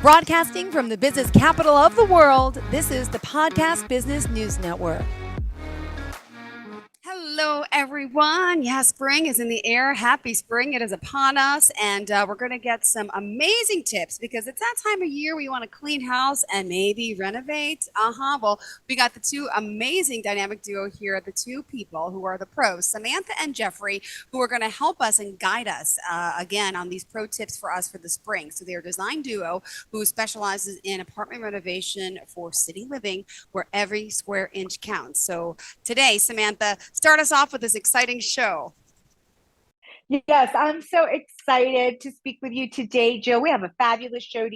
Broadcasting from the business capital of the world, this is the Podcast Business News Network. Hello, everyone. Yeah, spring is in the air. Happy spring. It is upon us. And we're going to get some amazing tips because it's that time of year we want to clean house and maybe renovate. Well, we got the two amazing dynamic duo here, the two people who are the pros, Samantha and Jeffrey, who are going to help us and guide us again on these pro tips for us for the spring. So they're a design duo who specializes in apartment renovation for city living where every square inch counts. So today, Samantha, start us off with this exciting show. Yes, I'm so excited to speak with you today, Jill. We have a fabulous show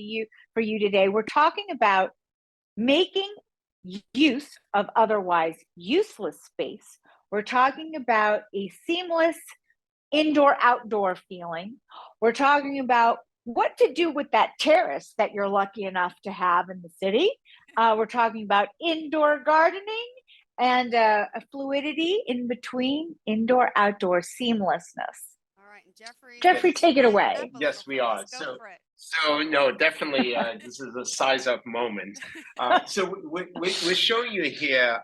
for you today. We're talking about making use of otherwise useless space. We're talking about a seamless indoor-outdoor feeling. We're talking about what to do with that terrace that you're lucky enough to have in the city. We're talking about indoor gardening and a fluidity in between indoor-outdoor seamlessness. All right, and Jeffrey, take it away. Yes, we are. So no, definitely, this is a size-up moment. So we're showing you here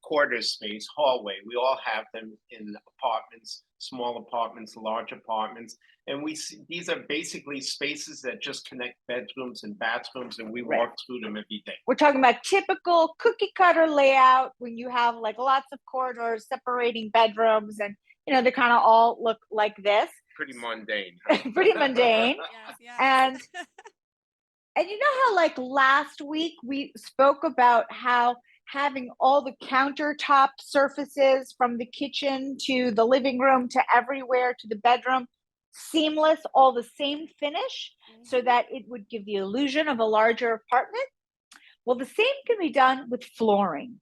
quarter space, hallway. We all have them in apartments, small apartments, large apartments. And we see these are basically spaces that just connect bedrooms and bathrooms, and we walk through them every day. We're talking about typical cookie cutter layout when you have like lots of corridors separating bedrooms, and they kind of all look like this. Pretty mundane. Pretty mundane. Yes. And you know how like last week we spoke about how having all the countertop surfaces from the kitchen to the living room to everywhere to the bedroom, seamless, all the same finish, so that it would give the illusion of a larger apartment. Well, the same can be done with flooring.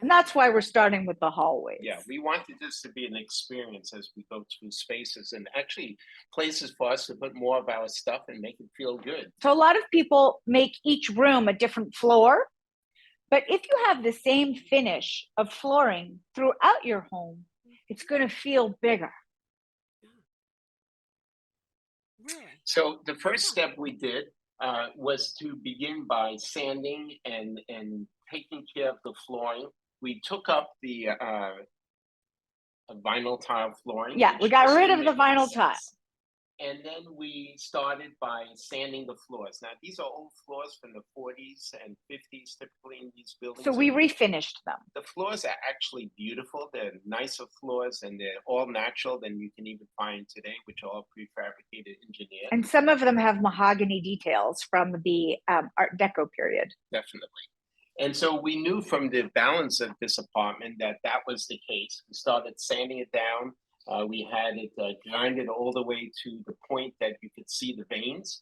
And that's why we're starting with the hallways. Yeah, we wanted this to be an experience as we go through spaces and actually places for us to put more of our stuff and make it feel good. So a lot of people make each room a different floor. But if you have the same finish of flooring throughout your home, it's going to feel bigger. Really? So the first step we did was to begin by sanding and taking care of the flooring. We took up the vinyl tile flooring. Yeah, we got rid of the vinyl tile. And then we started by sanding the floors. Now, these are old floors from the 40s and 50s, typically in these buildings. So we refinished them. The floors are actually beautiful. They're nicer floors, and they're all natural than you can even find today, which are all prefabricated engineered. And some of them have mahogany details from the Art Deco period. Definitely. And so we knew from the balance of this apartment that was the case. We started sanding it down. We had it grinded all the way to the point that you could see the veins.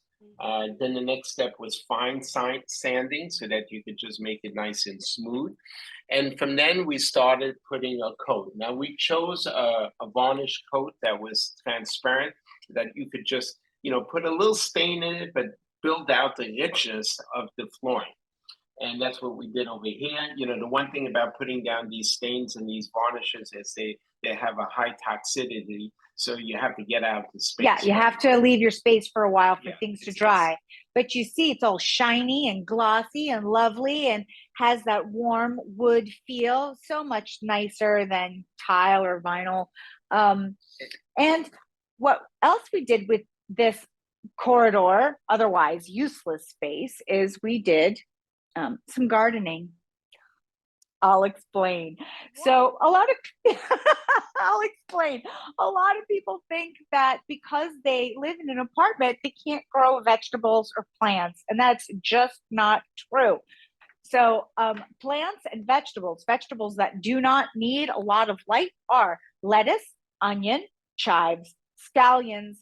Then the next step was fine sanding so that you could just make it nice and smooth. And from then we started putting a coat. Now we chose a varnish coat that was transparent, that you could just, put a little stain in it, but build out the richness of the flooring. And that's what we did over here. The one thing about putting down these stains and these varnishes is they have a high toxicity, so you have to get out the space. Yeah, you have to leave your space for a while for things to dry. But you see, it's all shiny and glossy and lovely and has that warm wood feel, so much nicer than tile or vinyl. And what else we did with this corridor, otherwise useless space, is we did some gardening. I'll explain. What? So I'll explain. A lot of people think that because they live in an apartment, they can't grow vegetables or plants, and that's just not true. So plants and vegetables that do not need a lot of light are lettuce, onion, chives, scallions,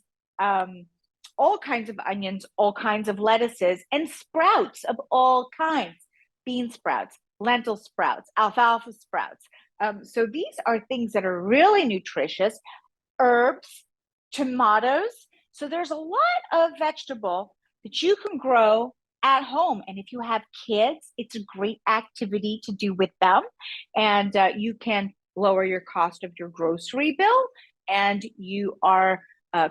all kinds of onions, all kinds of lettuces, and sprouts of all kinds, bean sprouts, lentil sprouts, alfalfa sprouts. So these are things that are really nutritious, herbs, tomatoes. So there's a lot of vegetable that you can grow at home. And if you have kids, it's a great activity to do with them. And you can lower your cost of your grocery bill, and you are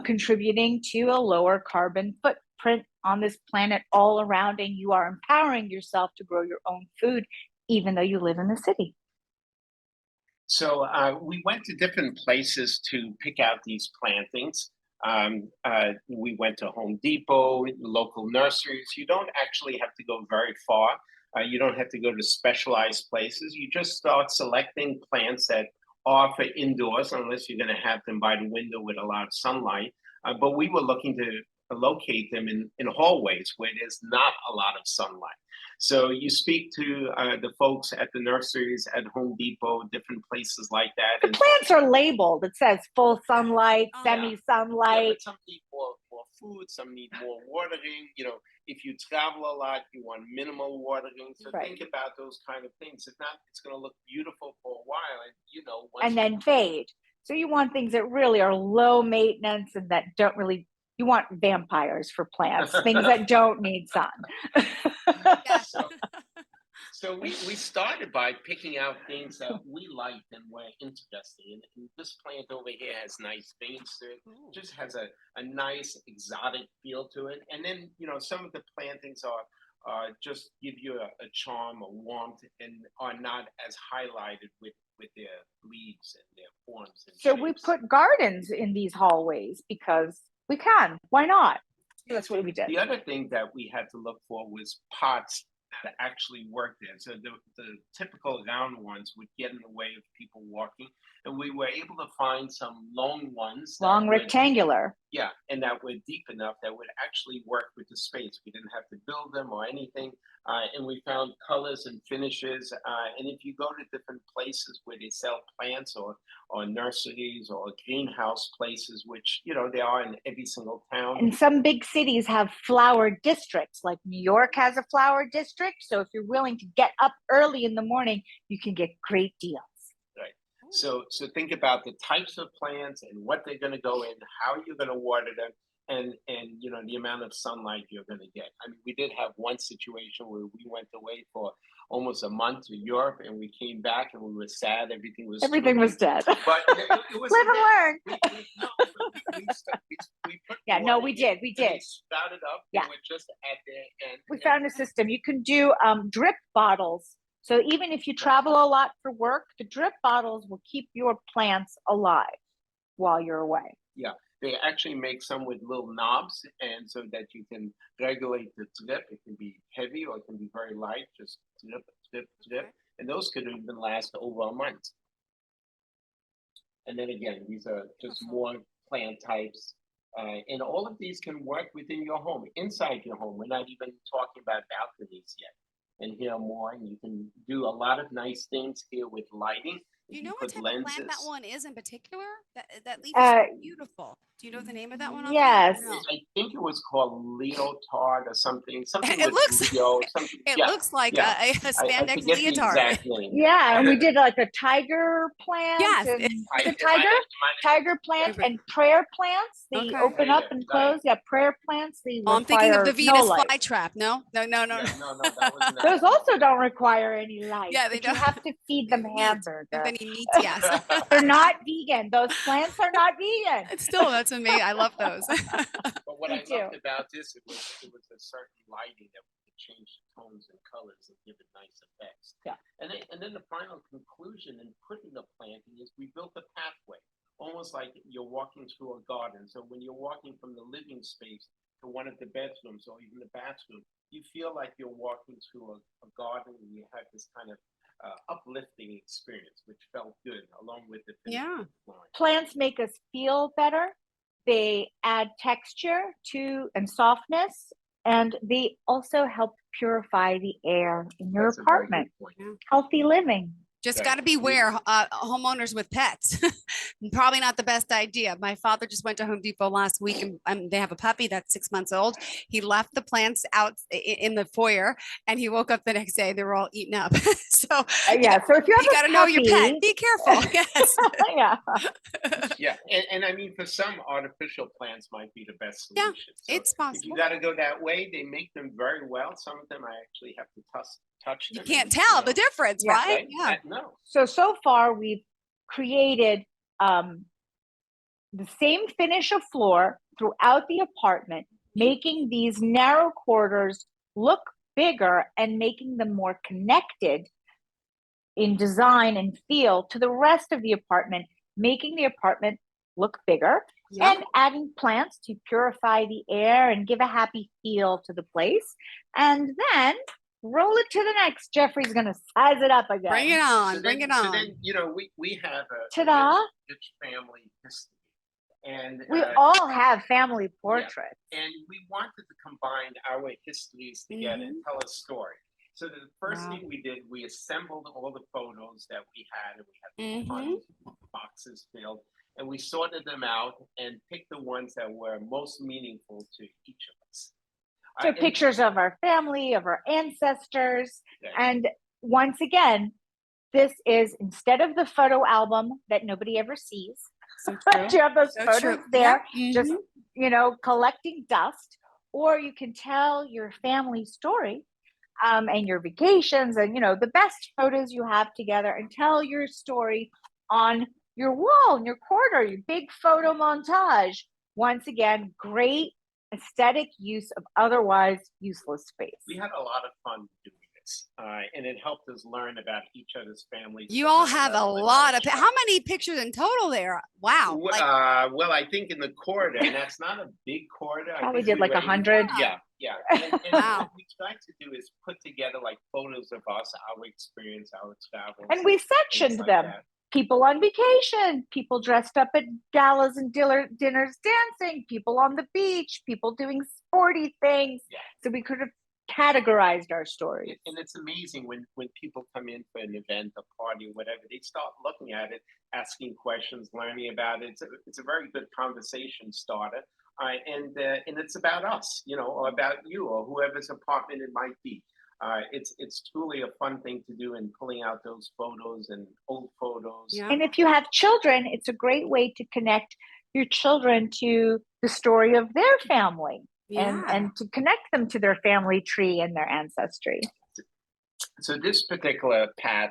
contributing to a lower carbon footprint on this planet all around, and you are empowering yourself to grow your own food, even though you live in the city. So we went to different places to pick out these plantings. We went to Home Depot, local nurseries. You don't actually have to go very far. You don't have to go to specialized places. You just start selecting plants that are for indoors, unless you're going to have them by the window with a lot of sunlight. But we were looking to locate them in hallways where there's not a lot of sunlight. So you speak to the folks at the nurseries, at Home Depot, different places like that. The plants are labeled. It says full sunlight, semi-sunlight. Yeah, but some need more food, some need more watering. You know, if you travel a lot, you want minimal watering. So think about those kind of things. If not, it's going to look beautiful for a while, and and then fade. So you want things that really are low maintenance and that don't really. You want vampires for plants, things that don't need sun. So we started by picking out things that we liked and were interesting. And this plant over here has nice veins to it. Just has a nice exotic feel to it. And then, some of the plantings are just give you a charm, a warmth, and are not as highlighted with their leaves and their forms. And so shapes. we put gardens in these hallways because we can. Why not? That's what we did. The other thing that we had to look for was pots that actually worked there. So the typical round ones would get in the way of people walking. And we were able to find some long ones. Long rectangular. Yeah, and that were deep enough that would actually work with the space. We didn't have to build them or anything. And we found colors and finishes. And if you go to different places where they sell plants or nurseries or greenhouse places, which, they are in every single town. And some big cities have flower districts, like New York has a flower district. So if you're willing to get up early in the morning, you can get great deals. Right. So think about the types of plants and what they're going to go in, how you're going to water them, and the amount of sunlight you're going to get. I mean, we did have one situation where we went away for almost a month to Europe, and we came back and we were sad. Everything was dead. But it was live and learn. We did. We sprouted up. Yeah. We were just at the end. We found a system. You can do drip bottles. So even if you travel a lot for work, the drip bottles will keep your plants alive while you're away. Yeah. They actually make some with little knobs, and so that you can regulate the drip. It can be heavy or it can be very light, just drip, drip, drip. And those could even last over a month. And then again, these are just more plant types. And all of these can work within your home, inside your home. We're not even talking about balconies yet. And here more, and you can do a lot of nice things here with lighting. Do you know what type of plant that one is in particular? That leaf is so beautiful. Do you know the name of that one? Yes. No. I think it was called leotard or something. It looks. Leo, looks like a spandex leotard. Yeah, and we did like a tiger plant. Yes. And tiger plant and prayer plants. They open up and close. Yeah, prayer plants. I'm thinking of the Venus flytrap. No. That wasn't Those also don't require any light. Yeah, they don't. You have to feed them hamburger. Any meat, yes. They're not vegan. Those plants are not vegan. It's still, that's amazing. I love those. But what I loved about this, it was a certain lighting that would change the tones and colors and give it nice effects. Yeah. And then the final conclusion in putting the planting is we built a pathway, almost like you're walking through a garden. So when you're walking from the living space to one of the bedrooms or even the bathroom, you feel like you're walking through a garden, and you have this kind of uplifting experience, which felt good, along with the plants make us feel better. They add texture to and softness, and they also help purify the air in your apartment. Healthy living. Just got to beware, homeowners with pets. Probably not the best idea. My father just went to Home Depot last week, and they have a puppy that's 6 months old. He left the plants out in the foyer, and he woke up the next day. They were all eaten up. So so if you got to know your pet. Be careful. Yes. Yeah, and I mean, for some, artificial plants might be the best solution. Yeah, it's possible. If you got to go that way, they make them very well. Some of them I actually have to touch them. You can't tell the difference, right? Yeah. No. So far we've created the same finish of floor throughout the apartment, making these narrow corridors look bigger and making them more connected in design and feel to the rest of the apartment, making the apartment look bigger, and adding plants to purify the air and give a happy feel to the place. And then roll it to the next. Jeffrey's going to size it up again. Bring it on. So Bring then, it on. So then, we have a Ta-da. rich family history. And we all have family portraits. Yeah. And we wanted to combine our histories together and tell a story. So the first thing we did, we assembled all the photos that we had, and we had boxes filled, and we sorted them out and picked the ones that were most meaningful to each of us. So pictures of our family, of our ancestors. And once again, this is, instead of the photo album that nobody ever sees, you have those photos there, just, collecting dust, or you can tell your family story and your vacations and, the best photos you have together, and tell your story on your wall, in your corner, your big photo montage. Once again, great aesthetic use of otherwise useless space. We had a lot of fun doing this, and it helped us learn about each other's families. You all have a lot of, how many pictures in total there? Wow. Well, I think in the corridor, and that's not a big corridor. Probably did like 100. Yeah. And what we tried to do is put together like photos of us, our experience, our travels. And we sectioned them. People on vacation, people dressed up at galas and dinners dancing, people on the beach, people doing sporty things. Yeah. So we could have categorized our stories. And it's amazing when people come in for an event, a party, whatever, they start looking at it, asking questions, learning about it. It's a very good conversation starter. And it's about us, or about you, or whoever's apartment it might be. It's truly a fun thing to do, and pulling out those photos and old photos. Yeah. And if you have children, it's a great way to connect your children to the story of their family and to connect them to their family tree and their ancestry. So this particular path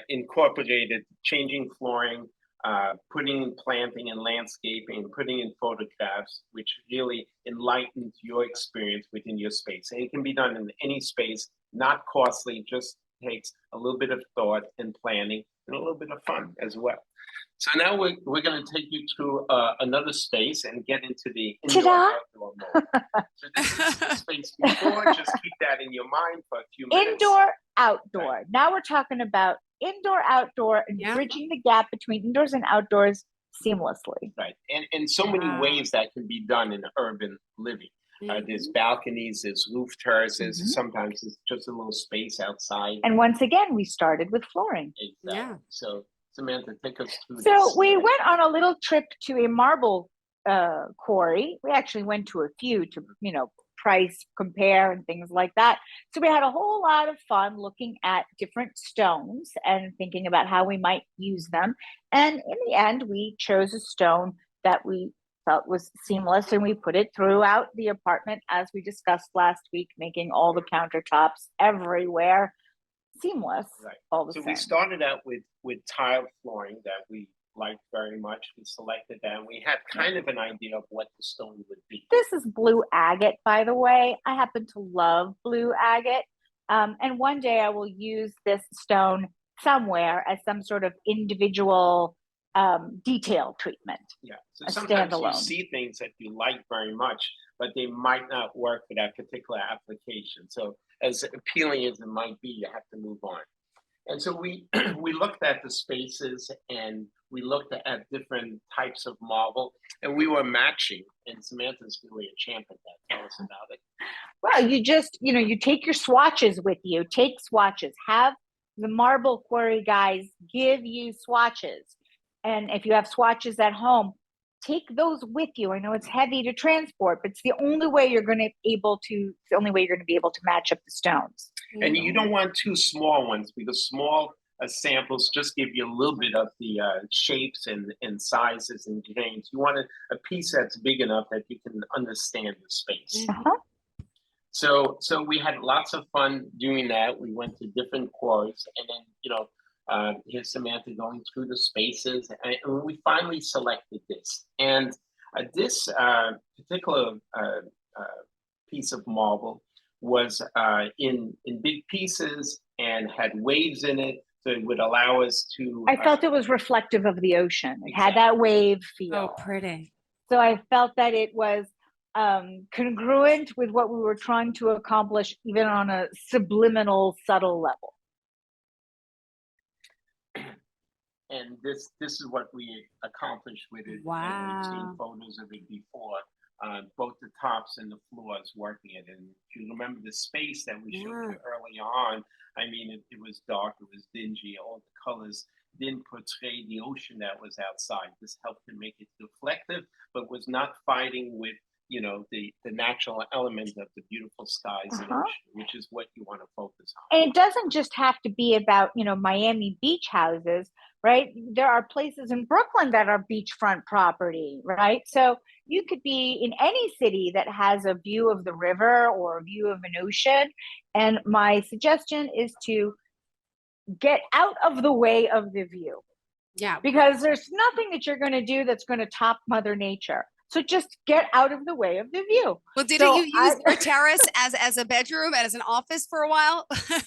incorporated changing flooring, putting in planting and landscaping, putting in photographs, which really enlightens your experience within your space. And it can be done in any space, not costly, just takes a little bit of thought and planning and a little bit of fun as well. So now we're going to take you through another space and get into the indoor-outdoor mode. So this is the space before, just keep that in your mind for a few minutes. Indoor-outdoor. Right. Now we're talking about indoor-outdoor and bridging the gap between indoors and outdoors seamlessly. Right, and so many ways that can be done in urban living. There's balconies, there's roof terraces, sometimes it's just a little space outside. And once again, we started with flooring. Exactly. Yeah. So Samantha, take us through this. So we went on a little trip to a marble quarry. We actually went to a few to, price compare and things like that. So we had a whole lot of fun looking at different stones and thinking about how we might use them. And in the end, we chose a stone that we felt was seamless, and we put it throughout the apartment, as we discussed last week, making all the countertops everywhere seamless. Right. All the same. We started out with tile flooring that we liked very much. We selected that, and we had kind of an idea of what the stone would be. This is blue agate, by the way. I happen to love blue agate. And one day I will use this stone somewhere as some sort of individual detail treatment. Yeah. So sometimes you see things that you like very much, but they might not work for that particular application. So as appealing as it might be, you have to move on. And so we looked at the spaces, and we looked at different types of marble, and we were matching. And Samantha's really a champ at that. Tell us about it. Well, you just, you take your swatches with you. Take swatches. Have the marble quarry guys give you swatches. And if you have swatches at home, take those with you. I know it's heavy to transport, but it's the only way you're going to be able to match up the stones. And you don't want too small ones, because small samples just give you a little bit of the shapes and sizes and grains. You want a piece that's big enough that you can understand the space. So we had lots of fun doing that. We went to different quarries, and then, here's Samantha going through the spaces, and we finally selected this. And this particular piece of marble was in big pieces and had waves in it, so it would allow us to. I felt it was reflective of the ocean. It had Exactly. that wave feel. Oh, pretty. So I felt that it was congruent with what we were trying to accomplish, even on a subliminal, subtle level. And this is what we accomplished with it. Wow. And we've seen photos of it before, both the tops and the floors working it. And if you remember the space that we showed you early on, I mean, it was dark, it was dingy, all the colors didn't portray the ocean that was outside. This helped to make it reflective, but was not fighting with, you know, the natural element of the beautiful skies and ocean, which is what you want to focus on. And it doesn't just have to be about, you know, Miami beach houses, right? There are places in Brooklyn that are beachfront property, right? So you could be in any city that has a view of the river or a view of an ocean. And my suggestion is to get out of the way of the view. Yeah. Because there's nothing that you're going to do that's going to top Mother Nature. So just get out of the way of the view. Well, didn't you use your terrace as a bedroom and as an office for a while?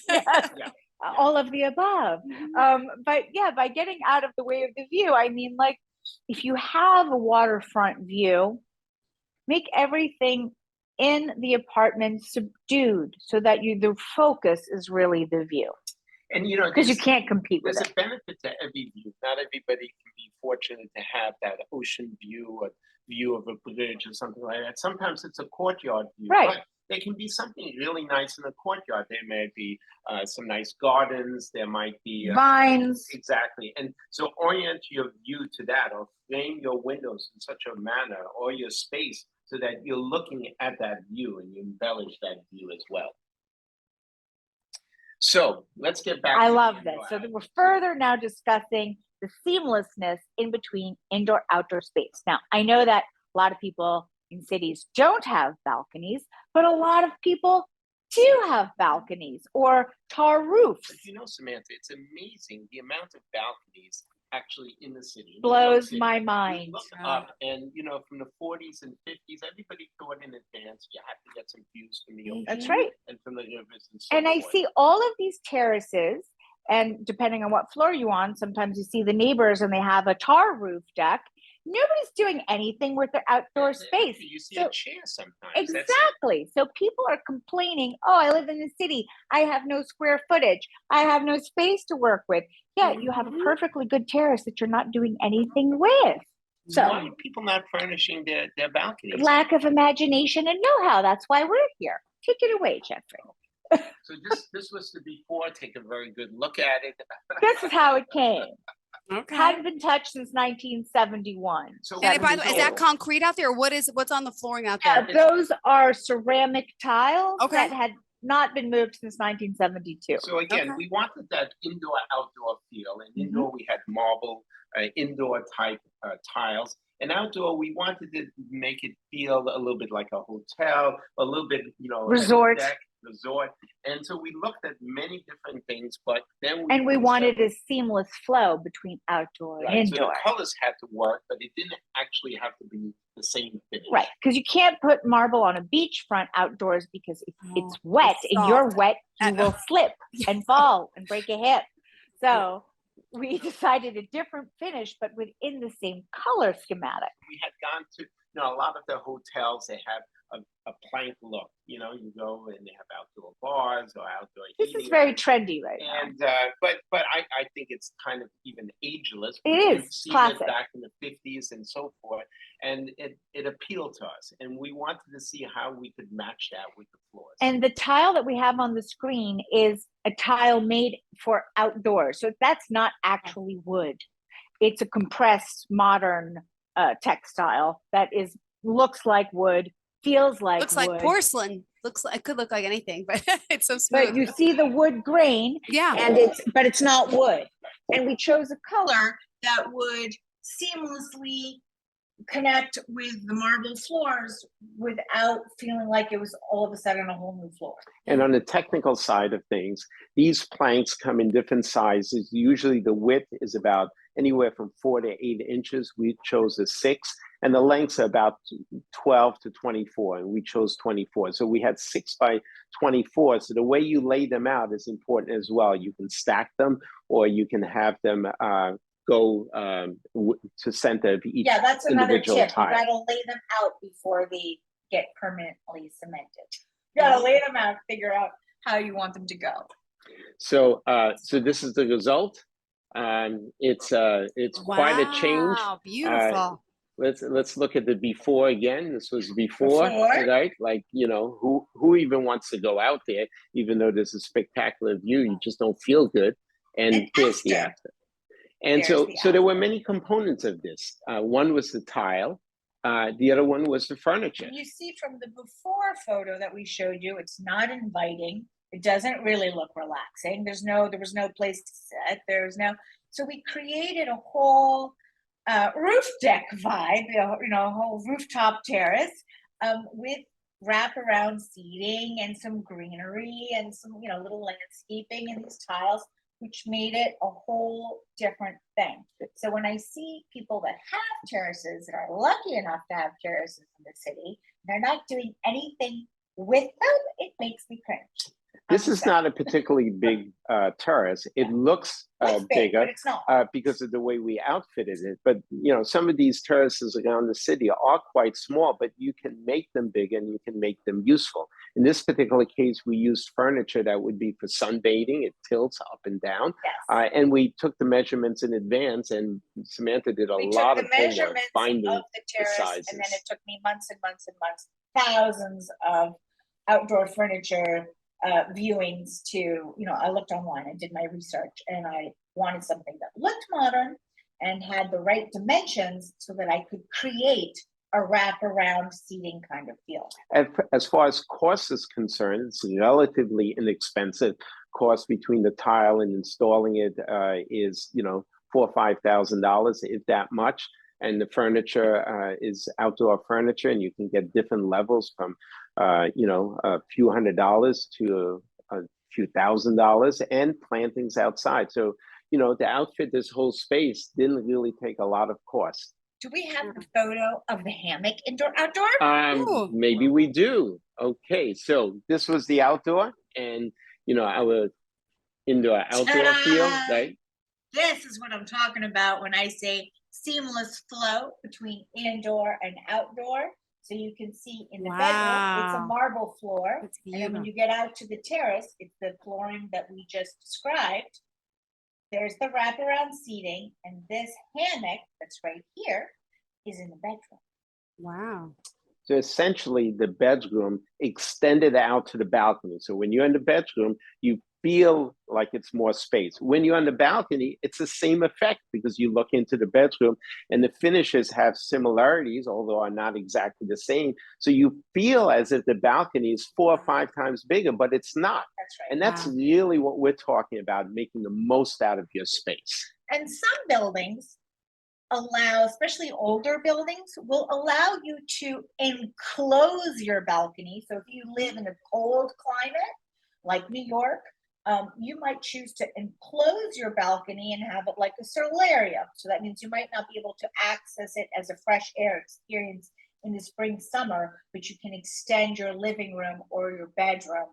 Yes, all of the above. But yeah, by getting out of the way of the view, I mean, like, if you have a waterfront view, make everything in the apartment subdued so that the focus is really the view. And you know, because you can't compete with there's it. a benefit to every view. Not everybody can be fortunate to have that ocean view or view of a bridge or something like that. Sometimes it's a courtyard view, Right. But there can be something really nice in the courtyard. There may be some nice gardens. There might be Vines. Exactly. And so orient your view to that, or frame your windows in such a manner, or your space, so that you're looking at that view and you embellish that view as well. So let's get back. I love this. So we're further now discussing the seamlessness in between indoor-outdoor space. Now, I know that a lot of people in cities don't have balconies, but a lot of people do have balconies or tar roofs. But you know, Samantha, it's amazing the amount of balconies actually in the city. Blows my mind. Look up, and you know, from the 40s and 50s, everybody thought in advance you had to get some views from the ocean. That's right. And from the rivers and so And I forth. see all of these terraces, and depending on what floor you're on, sometimes you see the neighbors and they have a tar roof deck. Nobody's doing anything with their outdoor space. You see So- a chair sometimes. Exactly. So people are complaining, oh, I live in the city. I have no square footage. I have no space to work with. Yeah, you have a perfectly good terrace that you're not doing anything with. So why are people not furnishing their balconies? lack of imagination and know-how. That's why we're here. Take it away, Jeffrey. So this was the before. Take a very good look at it. This is how it came. Okay. Hadn't been touched since 1971. So And by the way, is that 72. concrete out there, or what's on the flooring out Yeah, there? those are ceramic tiles Okay. that had not been moved since 1972. So again, Okay. we wanted that indoor-outdoor feel. And indoor, we had marble, indoor type tiles. And outdoor, we wanted to make it feel a little bit like a hotel, a little bit, you know, Resort. Like a deck, resort. And so we looked at many different things, but then And we wanted a seamless flow between outdoor and right. So indoor. the colors had to work, but it didn't actually have to be the same finish. Right, because you can't put marble on a beachfront outdoors because if it's Oh, wet it's and you're soft. wet, you will slip and fall and break a hip. So we decided a different finish, but within the same color schematic. We had gone to, you know, a lot of the hotels, they have a plank look. You know, you go and they have outdoor bars or outdoor This heating. is very trendy right now. And but I think it's kind of even ageless. It We've is seen classic. it back in the 50s and so forth, and it appealed to us, and we wanted to see how we could match that with the floors. And the tile that we have on the screen is a tile made for outdoors. So that's not actually wood. It's a compressed modern textile that looks like wood, feels like Looks wood. like porcelain. It could look like anything, but it's so smooth. But you see the wood grain, Yeah. and it's not wood. And we chose a color that would seamlessly connect with the marble floors without feeling like it was all of a sudden a whole new floor. And on the technical side of things, these planks come in different sizes. Usually the width is about anywhere from 4 to 8 inches. We chose a 6, and the lengths are about 12 to 24, and we chose 24. So we had 6 by 24. So the way you lay them out is important as well. You can stack them, or you can have them go to center of each That's another individual tip. tile. You gotta lay them out before they get permanently cemented. You gotta lay them out, figure out how you want them to go. So so this is the result. It's quite a change. Wow, beautiful. Let's look at the before again. This was before, right? Like, you know, who even wants to go out there, even though there's a spectacular view, you just don't feel good. And here's the after. And so there were many components of this. One was the tile. The other one was the furniture. And you see from the before photo that we showed you, it's not inviting. It doesn't really look relaxing. There was no place to sit. So we created a whole roof deck vibe, a whole rooftop terrace with wraparound seating and some greenery and some, little landscaping and these tiles, which made it a whole different thing. So when I see people that have terraces that are lucky enough to have terraces in the city, they're not doing anything with them, it makes me cringe. This is not a particularly big terrace. It looks bigger, but it's not. Because of the way we outfitted it. But some of these terraces around the city are quite small, but you can make them big and you can make them useful. In this particular case, we used furniture that would be for sunbathing. It tilts up and down. Yes. And we took the measurements in advance, and Samantha did a lot of homework finding of the terrace, sizes. and then it took me months and months and months, thousands of outdoor furniture viewings to, I looked online and did my research, and I wanted something that looked modern and had the right dimensions so that I could create a wraparound seating kind of feel. As far as cost is concerned, it's relatively inexpensive. Cost between the tile and installing it is, $4,000 or $5,000, if that much. And the furniture is outdoor furniture, and you can get different levels from, a few $100s to a few $1,000s, and plantings outside. So, to outfit this whole space didn't really take a lot of cost. Do we have the photo of the hammock outdoor? Maybe we do. Okay, so this was the outdoor, and our indoor outdoor feel, right? This is what I'm talking about when I say seamless flow between indoor and outdoor. So you can see in the bedroom, it's a marble floor. And then when you get out to the terrace, it's the flooring that we just described. There's the wraparound seating, and this hammock that's right here is in the bedroom. Wow. So essentially, the bedroom extended out to the balcony. So when you're in the bedroom, you feel like it's more space. When you're on the balcony, it's the same effect because you look into the bedroom, and the finishes have similarities, although are not exactly the same. So you feel as if the balcony is 4 or 5 times bigger, but it's not. That's right. And that's really what we're talking about, making the most out of your space. And some buildings allow, especially older buildings, will allow you to enclose your balcony. So if you live in a cold climate like New York, you might choose to enclose your balcony and have it like a solarium. So that means you might not be able to access it as a fresh air experience in the spring, summer, but you can extend your living room or your bedroom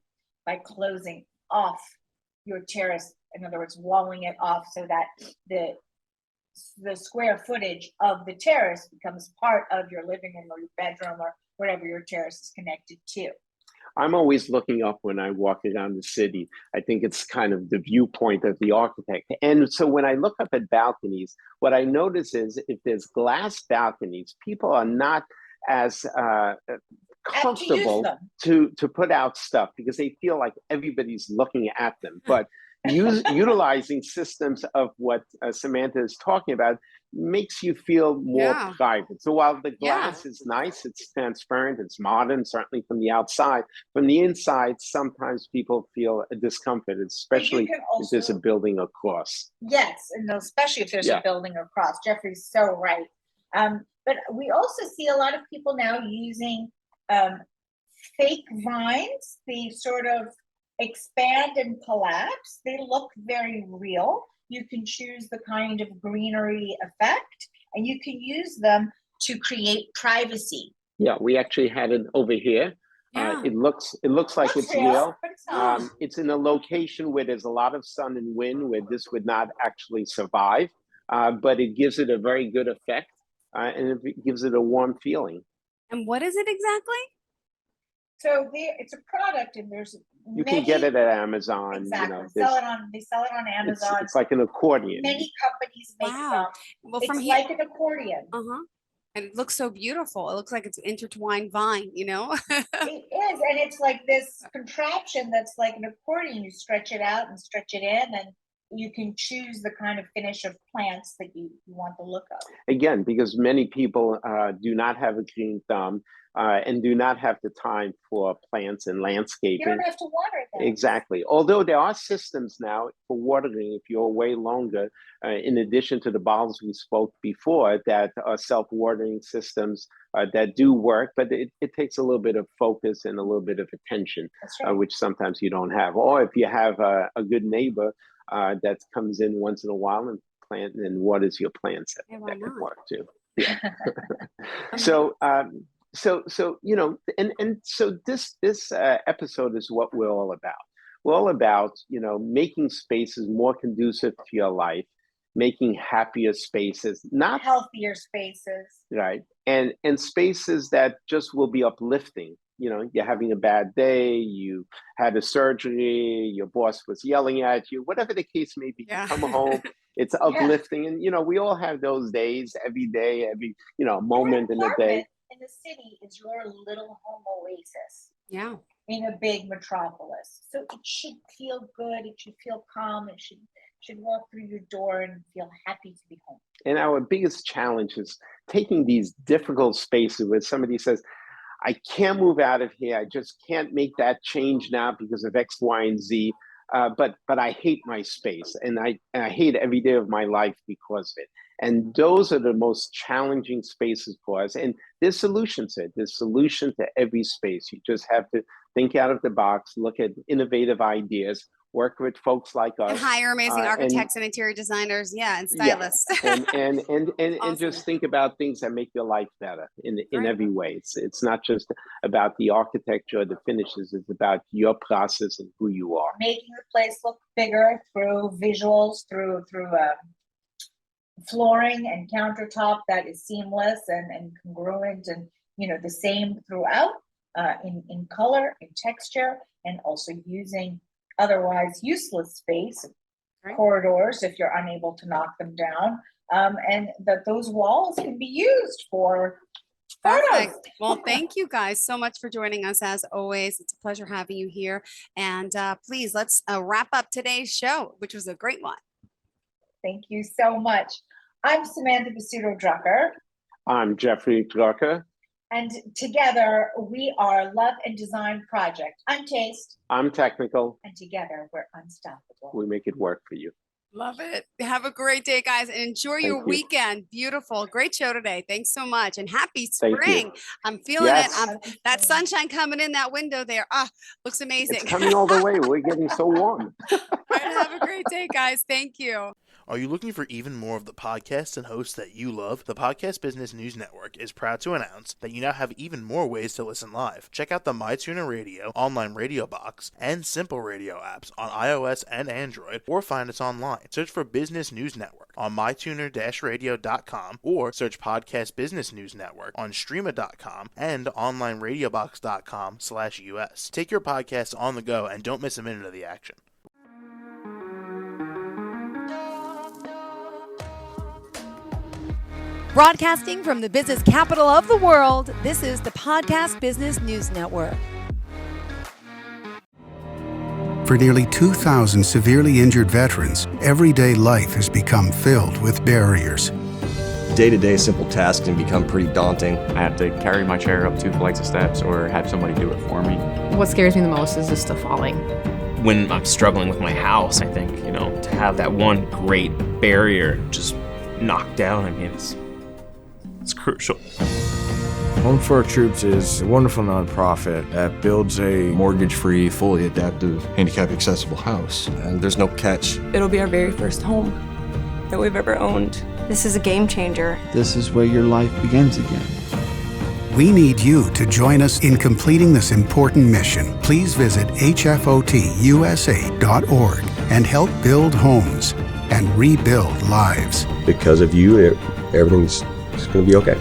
by closing off your terrace. In other words, walling it off so that the square footage of the terrace becomes part of your living room or your bedroom or whatever your terrace is connected to. I'm always looking up when I walk around the city. I think it's kind of the viewpoint of the architect. And so when I look up at balconies, what I notice is if there's glass balconies, people are not as comfortable to put out stuff because they feel like everybody's looking at them. But utilizing systems of what Samantha is talking about makes you feel more private. So while the glass is nice, it's transparent, it's modern, certainly from the outside. From the inside, sometimes people feel a discomfort, especially if there's a building across. Yes, and especially if there's a building across. Jeffrey's so right. But we also see a lot of people now using fake vines. They sort of expand and collapse. They look very real. You can choose the kind of greenery effect, and you can use them to create privacy. Yeah, we actually had it over here. Yeah. It looks like it's real. But it's not. It's in a location where there's a lot of sun and wind, where this would not actually survive. But it gives it a very good effect, and it gives it a warm feeling. And what is it exactly? So it's a product, and there's You can get it at Amazon. Exactly. You know, They sell it on Amazon. It's like an accordion. Many companies make them. Well, It's from here, like an accordion. and it looks so beautiful. It looks like it's intertwined vine, It is, and it's like this contraption that's like an accordion. You stretch it out and stretch it in, and you can choose the kind of finish of plants that you want the look of. Again, because many people do not have a green thumb and do not have the time for plants and landscaping. You don't have to water them. Exactly. Although there are systems now for watering if you're away longer, in addition to the bottles we spoke before, that are self-watering systems that do work, but it takes a little bit of focus and a little bit of attention, That's right. which sometimes you don't have. Or if you have a good neighbor that comes in once in a while and plant and waters your plants, Yeah, why that can not? work too. Yeah. So you know, and so this episode is what we're all about. We're all about, you know, making spaces more conducive to your life, making happier spaces, not Healthier spaces. right, and spaces that just will be uplifting. You know, you're having a bad day, you had a surgery, your boss was yelling at you, whatever the case may be. Yeah. You come home, it's uplifting, and you know, we all have those days, every day, every moment in the day. In the city is your little home oasis Yeah. in a big metropolis. So it should feel good. It should feel calm. It should walk through your door and feel happy to be home. And our biggest challenge is taking these difficult spaces where somebody says, I can't move out of here. I just can't make that change now because of X, Y, and Z. But I hate my space, and I hate every day of my life because of it. And those are the most challenging spaces for us. And there's solutions to it. There's solution to every space. You just have to think out of the box, look at innovative ideas, work with folks like us, And hire amazing architects and interior designers, and stylists. and Awesome. just think about things that make your life better in Right. every way. It's not just about the architecture or the finishes. It's about your process and who you are. Making the place look bigger through visuals, through flooring and countertop that is seamless and congruent, and the same throughout, in color, in texture, and also using otherwise useless space, Right. corridors if you're unable to knock them down, and that those walls can be used for photos. Perfect. Well, thank you guys so much for joining us as always. It's a pleasure having you here. And please, let's wrap up today's show, which was a great one. Thank you so much. I'm Samantha Bessudo Drucker, I'm Jeffrey Drucker. and together we are Love and Design Project. I'm Taste, I'm technical. and together we're unstoppable. We make it work for you. Love it. Have a great day, guys, and enjoy your you. weekend. Beautiful. Great show today. Thanks so much. And happy Thank you. spring. I'm feeling Yes. it. That sunshine coming in that window there. Looks amazing. It's coming all the way. We're getting so warm. All right, have a great day, guys. Thank you. Are you looking for even more of the podcasts and hosts that you love? The Podcast Business News Network is proud to announce that you now have even more ways to listen live. Check out the MyTuner Radio, online radio box, and Simple Radio apps on iOS and Android, or find us online. Search for Business News Network on mytuner-radio.com, or search Podcast Business News Network on streama.com and onlineradiobox.com/US. Take your podcast on the go and don't miss a minute of the action. Broadcasting from the business capital of the world, this is the Podcast Business News Network. For nearly 2,000 severely injured veterans, everyday life has become filled with barriers. Day-to-day simple tasks can become pretty daunting. I have to carry my chair up 2 flights of steps or have somebody do it for me. What scares me the most is just the falling. When I'm struggling with my house, I think, to have that one great barrier just knocked down, It's crucial. Home for Our Troops is a wonderful nonprofit that builds a mortgage-free, fully adaptive, handicap-accessible house. And there's no catch. It'll be our very first home that we've ever owned. This is a game changer. This is where your life begins again. We need you to join us in completing this important mission. Please visit hfotusa.org and help build homes and rebuild lives. Because of you, everything's going to be okay.